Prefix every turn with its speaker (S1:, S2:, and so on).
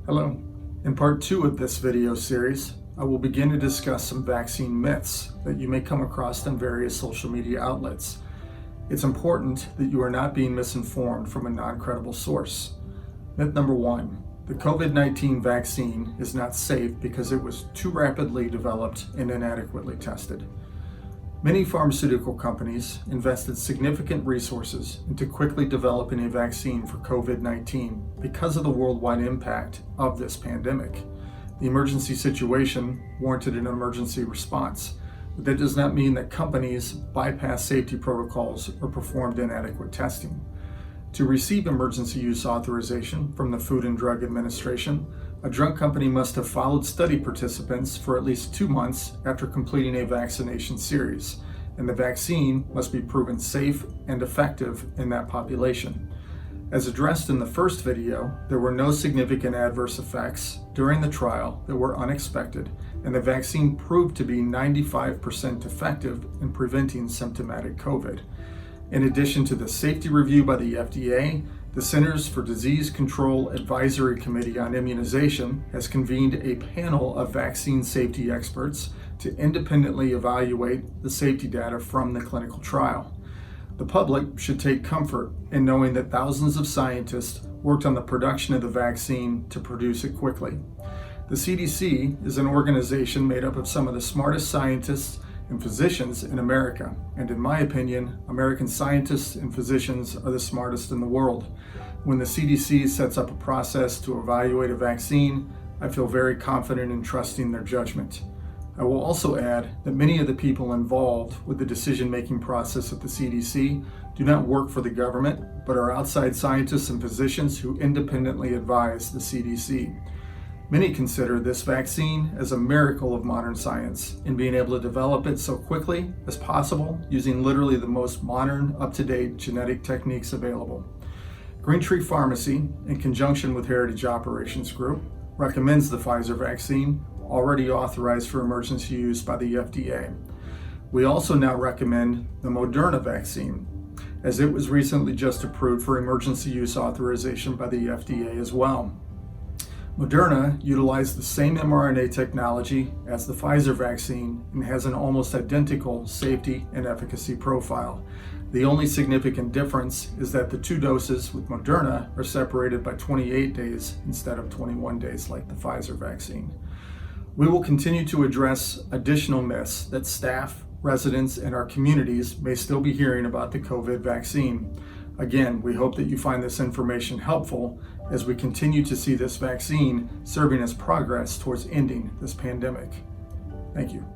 S1: Hello. In part 2 of this video series, I will begin to discuss some vaccine myths that you may come across on various social media outlets. It's important that you are not being misinformed from a non-credible source. Myth number 1, the COVID-19 vaccine is not safe because it was too rapidly developed and inadequately tested. Many pharmaceutical companies invested significant resources into quickly developing a vaccine for COVID-19 because of the worldwide impact of this pandemic. The emergency situation warranted an emergency response, but that does not mean that companies bypass safety protocols or performed inadequate testing. To receive emergency use authorization from the Food and Drug Administration, a drug company must have followed study participants for at least 2 months after completing a vaccination series, and the vaccine must be proven safe and effective in that population. As addressed in the first video, there were no significant adverse effects during the trial that were unexpected, and the vaccine proved to be 95% effective in preventing symptomatic COVID. In addition to the safety review by the FDA, the Centers for Disease Control Advisory Committee on Immunization has convened a panel of vaccine safety experts to independently evaluate the safety data from the clinical trial. The public should take comfort in knowing that thousands of scientists worked on the production of the vaccine to produce it quickly. The CDC is an organization made up of some of the smartest scientists and physicians in America, and in my opinion, American scientists and physicians are the smartest in the world. When the CDC sets up a process to evaluate a vaccine, I feel very confident in trusting their judgment. I will also add that many of the people involved with the decision-making process at the CDC do not work for the government, but are outside scientists and physicians who independently advise the CDC. Many consider this vaccine as a miracle of modern science in being able to develop it so quickly as possible using literally the most modern, up-to-date genetic techniques available. Green Tree Pharmacy, in conjunction with Heritage Operations Group, recommends the Pfizer vaccine, already authorized for emergency use by the FDA. We also now recommend the Moderna vaccine, as it was recently just approved for emergency use authorization by the FDA as well. Moderna utilized the same mRNA technology as the Pfizer vaccine and has an almost identical safety and efficacy profile. The only significant difference is that the 2 doses with Moderna are separated by 28 days instead of 21 days like the Pfizer vaccine. We will continue to address additional myths that staff, residents, and our communities may still be hearing about the COVID vaccine. Again, we hope that you find this information helpful as we continue to see this vaccine serving as progress towards ending this pandemic. Thank you.